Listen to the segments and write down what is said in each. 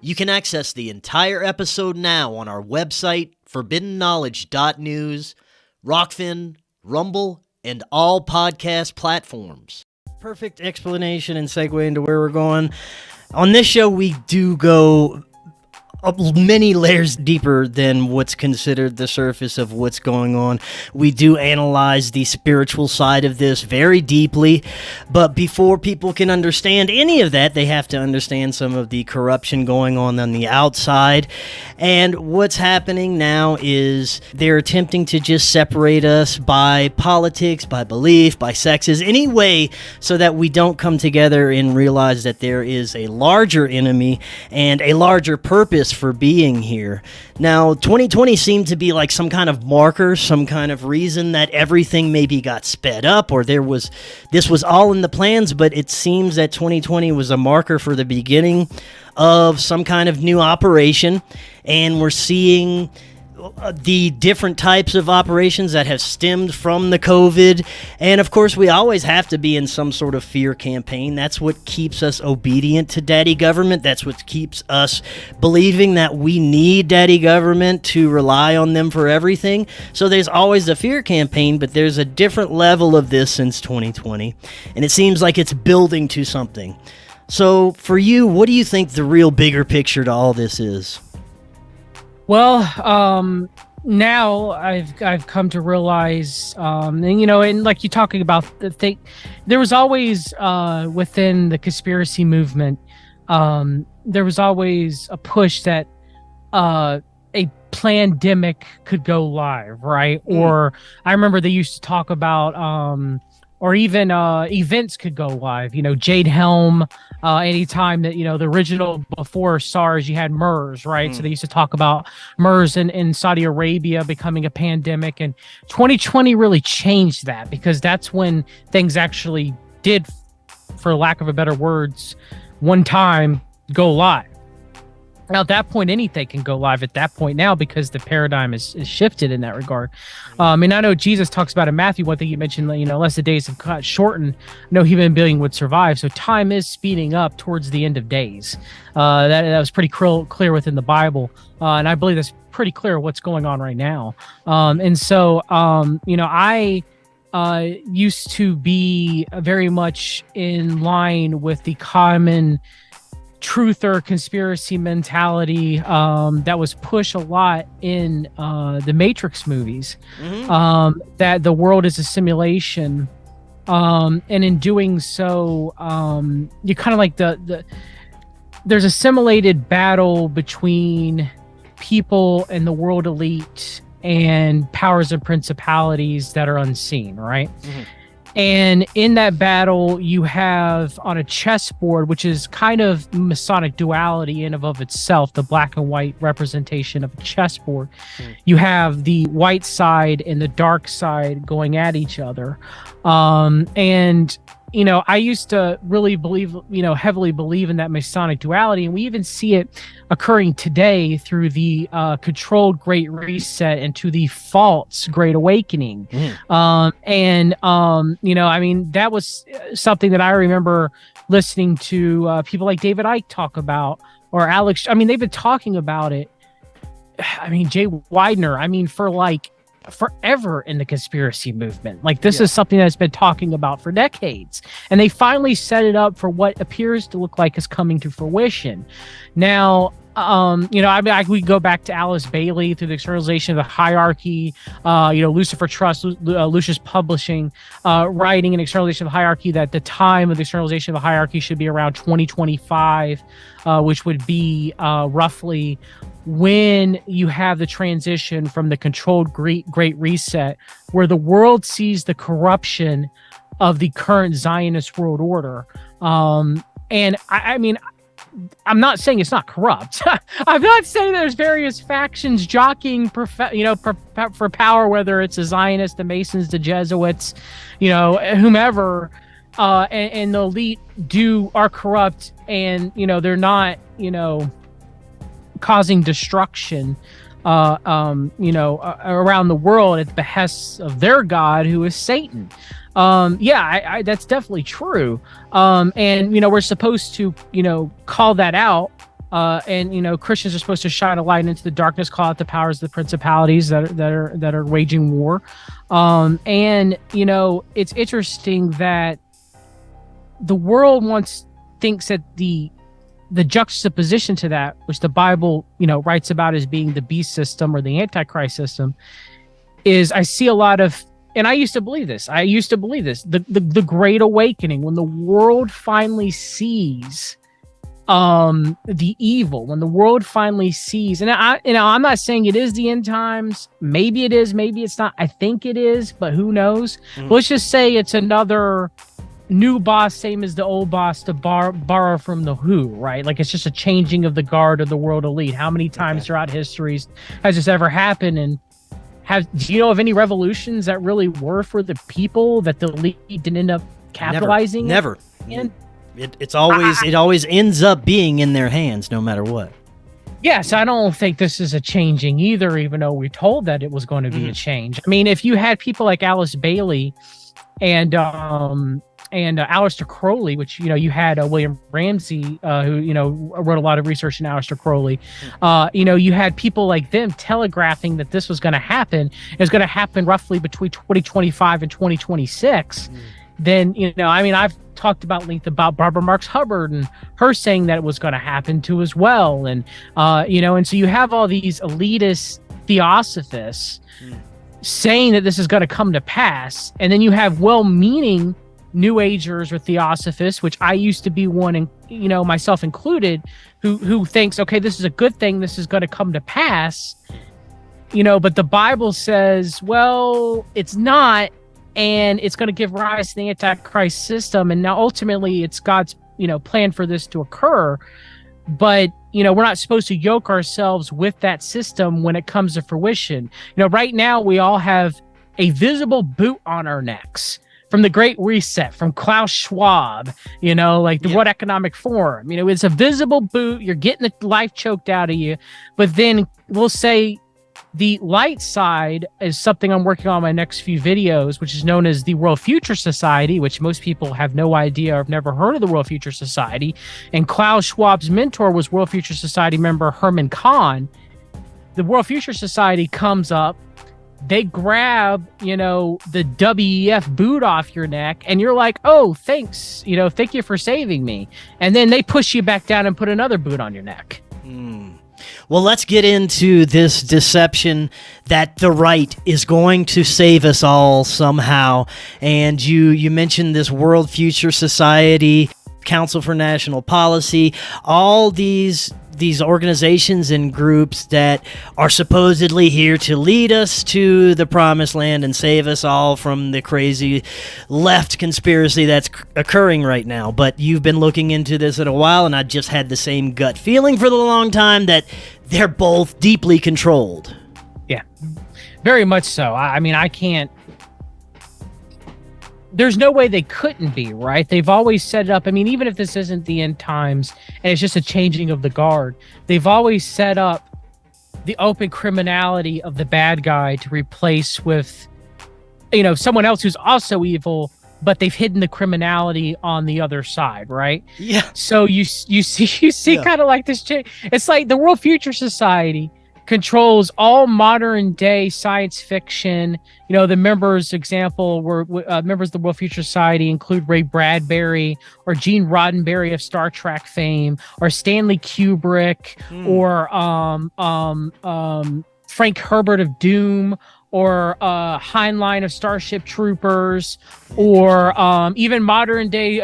You can access the entire episode now on our website, forbiddenknowledge.news, Rokfin, Rumble, and all podcast platforms. Perfect explanation and segue into where we're going. On this show, we do go many layers deeper than what's considered the surface of what's going on. We do analyze the spiritual side of this very deeply, but before people can understand any of that, they have to understand some of the corruption going on the outside. And what's happening now is they're attempting to just separate us by politics, by belief, by sexes, any way so that we don't come together and realize that there is a larger enemy and a larger purpose for being here. Now, 2020 seemed to be like some kind of marker, some kind of reason that everything maybe got sped up, or this was all in the plans, but it seems that 2020 was a marker for the beginning of some kind of new operation, and we're seeing the different types of operations that have stemmed from the COVID. And of course, we always have to be in some sort of fear campaign. That's what keeps us obedient to daddy government. That's what keeps us believing that we need daddy government to rely on them for everything. So there's always the fear campaign, but there's a different level of this since 2020. And it seems like it's building to something. So for you, what do you think the real bigger picture to all this is? Well, now I've come to realize, and like you're talking about the thing, there was always within the conspiracy movement, there was always a push that a pandemic could go live, right? Or I remember they used to talk about, or even events could go live. Jade Helm. Anytime that, the original before SARS, you had MERS, right? So they used to talk about MERS in Saudi Arabia becoming a pandemic. And 2020 really changed that, because that's when things actually did, for lack of a better words, one time go live. Now, at that point, anything can go live at that point now, because the paradigm is shifted in that regard. I know Jesus talks about in Matthew, one thing you mentioned, unless the days have got shortened, no human being would survive. So time is speeding up towards the end of days. That was pretty clear within the Bible. And I believe that's pretty clear what's going on right now. I used to be very much in line with the common truther conspiracy mentality that was pushed a lot in the Matrix movies, that the world is a simulation, and in doing so, you kind of like there's a simulated battle between people and the world elite and powers and principalities that are unseen, right? And in that battle, you have on a chessboard, which is kind of Masonic duality in and of itself, the black and white representation of a chessboard. You have the white side and the dark side going at each other. I used to really believe, heavily believe in that Masonic duality. And we even see it occurring today through the controlled Great Reset and to the false Great Awakening. That was something that I remember listening to people like David Icke talk about, or Alex. They've been talking about it. Jay Widener, for like forever in the conspiracy movement. Like, this is something that's been talking about for decades, and they finally set it up for what appears to look like is coming to fruition. Now, we go back to Alice Bailey through the externalization of the hierarchy, Lucifer Trust, Lucius Publishing, writing an externalization of the hierarchy, that the time of the externalization of the hierarchy should be around 2025, which would be roughly when you have the transition from the controlled Great Reset, where the world sees the corruption of the current Zionist world order. I'm not saying it's not corrupt. I'm not saying there's various factions jockeying for power, whether it's the Zionists, the Masons, the Jesuits, whomever, and the elite are corrupt, and they're not causing destruction around the world at the behest of their god, who is Satan. That's definitely true. And we're supposed to call that out and Christians are supposed to shine a light into the darkness, call out the powers of the principalities that are waging war. And it's interesting that the world thinks that the juxtaposition to that, which the Bible writes about as being the beast system or the Antichrist system, is I see a lot of, and I used to believe this. The Great Awakening, when the world finally sees the evil, when the world finally sees, and I'm not saying it is the end times. Maybe it is, maybe it's not. I think it is, but who knows? But let's just say it's another new boss, same as the old boss, to borrow from the Who, right? Like, it's just a changing of the guard of the world elite. How many times throughout history has this ever happened? And do you know of any revolutions that really were for the people that the elite didn't end up capitalizing? Never. It always ends up being in their hands, no matter what. Yes, I don't think this is a changing either, even though we're told that it was going to be a change. I mean, if you had people like Alice Bailey and Aleister Crowley, which you had William Ramsey, who wrote a lot of research in Aleister Crowley. You had people like them telegraphing that this was going to happen. It was going to happen roughly between 2025 and 2026. Then I've talked about length about Barbara Marx Hubbard and her saying that it was going to happen too as well, and and so you have all these elitist theosophists saying that this is going to come to pass, and then you have well-meaning New Agers or Theosophists, which I used to be one, and myself included, who thinks, okay, this is a good thing, this is going to come to pass, but the Bible says, well, it's not, and it's going to give rise to the Antichrist system, and now ultimately it's God's plan for this to occur, but we're not supposed to yoke ourselves with that system when it comes to fruition. Right now we all have a visible boot on our necks from the Great Reset, from Klaus Schwab, the World Economic Forum. It's a visible boot. You're getting the life choked out of you. But then we'll say the light side is something I'm working on in my next few videos, which is known as the World Future Society, which most people have no idea or have never heard of the World Future Society. And Klaus Schwab's mentor was World Future Society member Herman Kahn. The World Future Society comes up. They grab, the WEF boot off your neck, and you're like, oh, thanks, thank you for saving me. And then they push you back down and put another boot on your neck. Well, let's get into this deception that the right is going to save us all somehow. And you mentioned this World Future Society, Council for National Policy, all these organizations and groups that are supposedly here to lead us to the promised land and save us all from the crazy left conspiracy that's occurring right now. But you've been looking into this in a while, and I just had the same gut feeling for the long time that they're both deeply controlled. Yeah, very much so. I can't. There's no way they couldn't be, right? They've always set it up. Even if this isn't the end times and it's just a changing of the guard, they've always set up the open criminality of the bad guy to replace with, someone else who's also evil, but they've hidden the criminality on the other side, right? Yeah. So you see kind of like this change. It's like the World Future Society controls all modern day science fiction. The members, example, were members of the World Future Society include Ray Bradbury or Gene Roddenberry of Star Trek fame, or Stanley Kubrick, or Frank Herbert of Doom, or Heinlein of Starship Troopers, or even modern day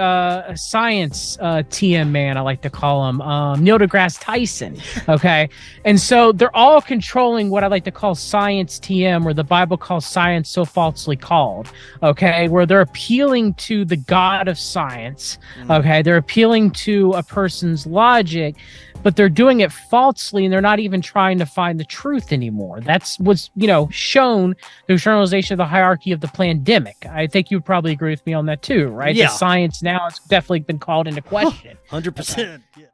science TM man, I like to call him, Neil deGrasse Tyson. Okay, and so they're all controlling what I like to call science TM, or the Bible calls science so falsely called. Okay, where they're appealing to the God of science. Okay, they're appealing to a person's logic, but they're doing it falsely, and they're not even trying to find the truth anymore. That's what's shown through journalization of the hierarchy of the pandemic. I think you would probably agree with me on that too, right? Yeah. The science now has definitely been called into question. 100%. Yeah.